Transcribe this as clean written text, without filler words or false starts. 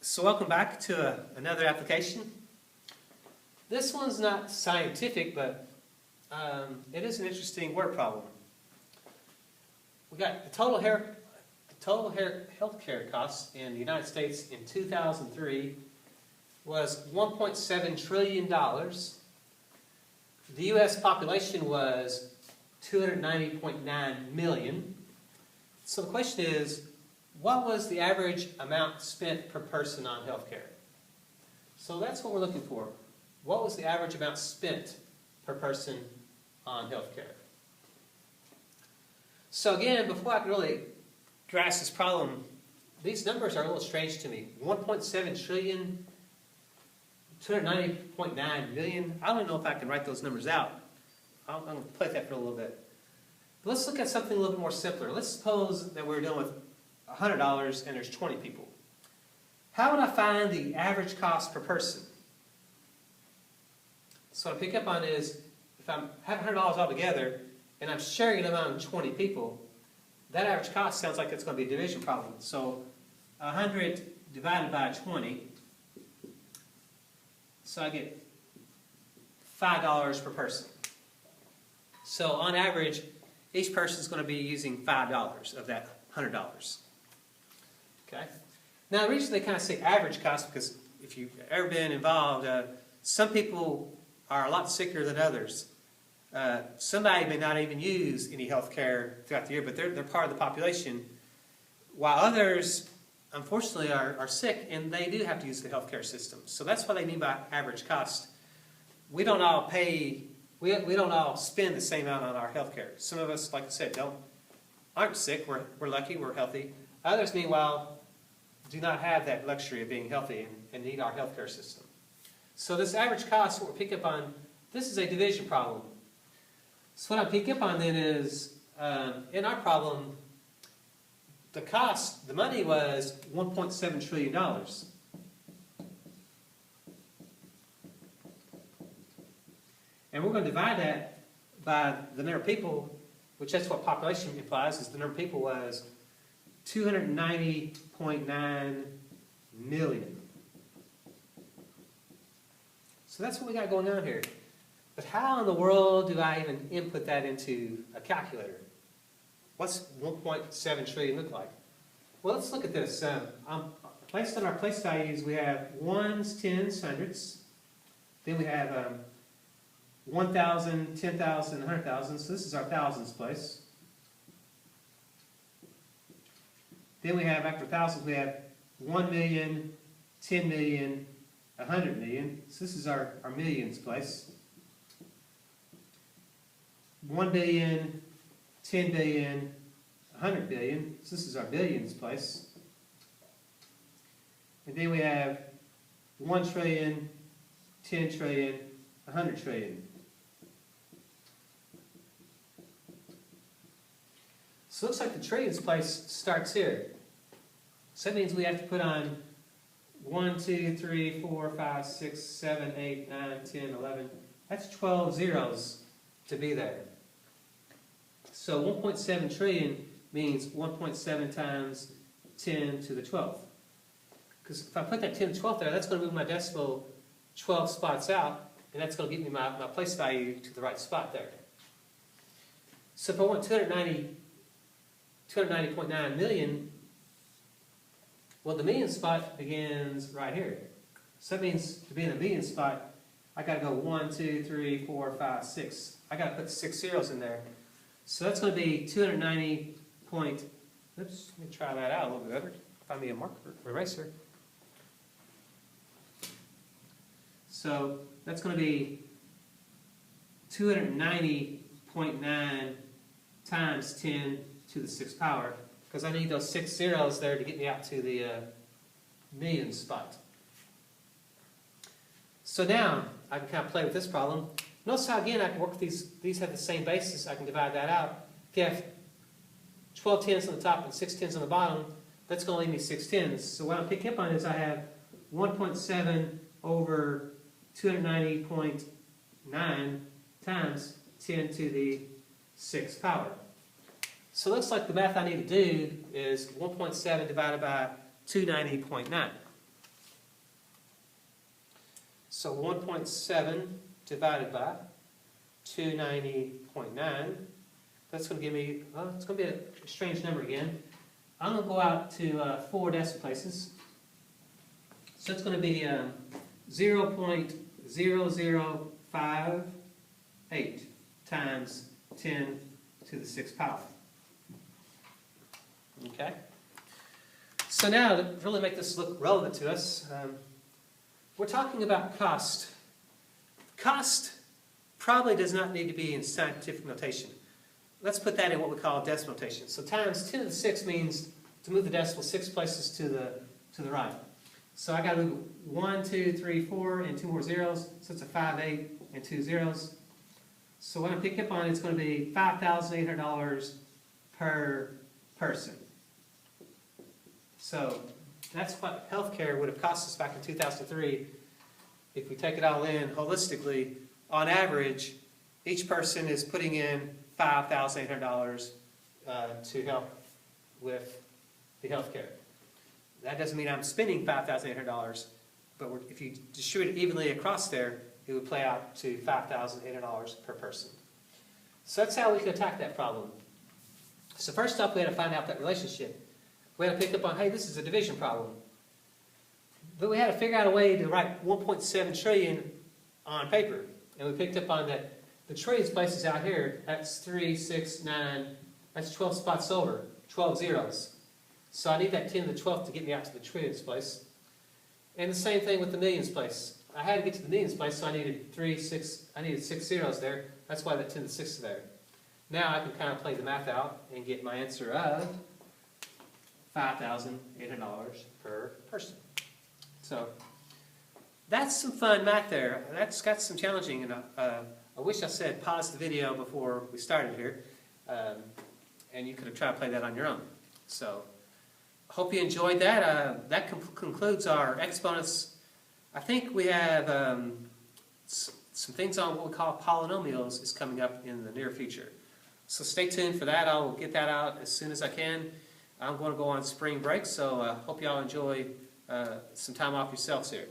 So welcome back to another application. This one's not scientific, but it is an interesting word problem. We got the total healthcare costs in the United States in 2003 was $1.7 trillion. The U.S. population was 290.9 million. So the question is, what was the average amount spent per person on healthcare? So that's what we're looking for. What was the average amount spent per person on healthcare? So again, before I can really grasp this problem, these numbers are a little strange to me. 1.7 trillion, 290.9 million. I don't know if I can write those numbers out. I'm going to play with that for a little bit. But let's look at something a little bit more simpler. Let's suppose that we're dealing with $100 and there's 20 people. How would I find the average cost per person? So what I pick up on is, if I have $100 altogether and I'm sharing it among 20 people, that average cost sounds like it's going to be a division problem. So 100 divided by 20, so I get $5 per person. So on average, each person is going to be using $5 of that $100. Okay. Now the reason they kind of say average cost, because if you've ever been involved, some people are a lot sicker than others. Somebody may not even use any health care throughout the year, but they're part of the population, while others, unfortunately, are sick and they do have to use the health care system. So that's what they mean by average cost. We don't all pay, we don't all spend the same amount on our health care. Some of us, like I said, aren't sick, we're lucky, we're healthy. Others, meanwhile, do not have that luxury of being healthy and need our health care system. So this average cost, what we pick up on, this is a division problem. So what I pick up on then is, in our problem, the cost, the money was $1.7 trillion. And we're going to divide that by the number of people, which that's what population implies, is the number of people was 290.9 million. So that's what we got going on here. But how in the world do I even input that into a calculator? What's 1.7 trillion look like? Well, let's look at this. Based on our place values, we have ones, tens, hundreds. Then we have 1,000, 10,000, 100,000. So this is our thousands place. Then we have, after thousands, we have 1 million, 10 million, 100 million. So this is our millions place. 1 billion, 10 billion, 100 billion. So this is our billions place. And then we have 1 trillion, 10 trillion, 100 trillion. So it looks like the trillions place starts here. So that means we have to put on 1, 2, 3, 4, 5, 6, 7, 8, 9, 10, 11. That's 12 zeros to be there. So 1.7 trillion means 1.7 times 10 to the 12th. Because if I put that 10 to the 12th there, that's going to move my decimal 12 spots out, and that's going to get me my place value to the right spot there. So if I want 290.9 million, well, the million spot begins right here. So that means to be in a million spot, I got to go 1, 2, 3, 4, 5, 6. I got to put 6 zeros in there. So that's going to be 290 point. Oops, let me try that out a little bit better. Find me a marker, eraser. So that's going to be 290.9 times 10 to the 6th power, because I need those 6 zeros there to get me out to the million spot. So now I can kind of play with this problem. Notice how, again, I can work with these. These have the same basis. I can divide that out. If you have 12 tens on the top and 6 tens on the bottom, that's going to leave me 6 tens. So what I'm picking up on is I have 1.7 over 290.9 times 10 to the 6th power. So it looks like the math I need to do is 1.7 divided by 290.9. So 1.7 divided by 290.9, that's going to give me, well, it's going to be a strange number again. I'm going to go out to 4 decimal places. So it's going to be 0.0058 times 10 to the 6th power. Okay? So now, to really make this look relevant to us, we're talking about cost. Cost probably does not need to be in scientific notation. Let's put that in what we call decimal notation. So times 10 to the 6 means to move the decimal 6 places to the right. So I got to move 1, 2, 3, 4, and 2 more zeros. So it's a 5, 8, and 2 zeros. So when I pick up on it, it's going to be $5,800 per person. So that's what healthcare would have cost us back in 2003 if we take it all in holistically. On average, each person is putting in $5,800 to help with the healthcare. That doesn't mean I'm spending $5,800, but if you distribute it evenly across there, it would play out to $5,800 per person. So that's how we can attack that problem. So first off, we had to find out that relationship. We had to pick up on, hey, this is a division problem. But we had to figure out a way to write 1.7 trillion on paper. And we picked up on that the trillions places out here, that's 3, 6, 9, that's 12 spots over, 12 zeros. So I need that 10 to the 12th to get me out to the trillions place. And the same thing with the millions place. I had to get to the millions place, so I needed 6 zeros there. That's why that 10 to the 6th is there. Now I can kind of play the math out and get my answer of $5,800 per person. So that's some fun math there. That's got some challenging, and I wish I said pause the video before we started here, and you could have tried to play that on your own. So I hope you enjoyed that. That concludes our exponents. I think we have some things on what we call polynomials is coming up in the near future. So stay tuned for that. I'll get that out as soon as I can. I'm going to go on spring break, so I hope you all enjoy some time off yourselves here.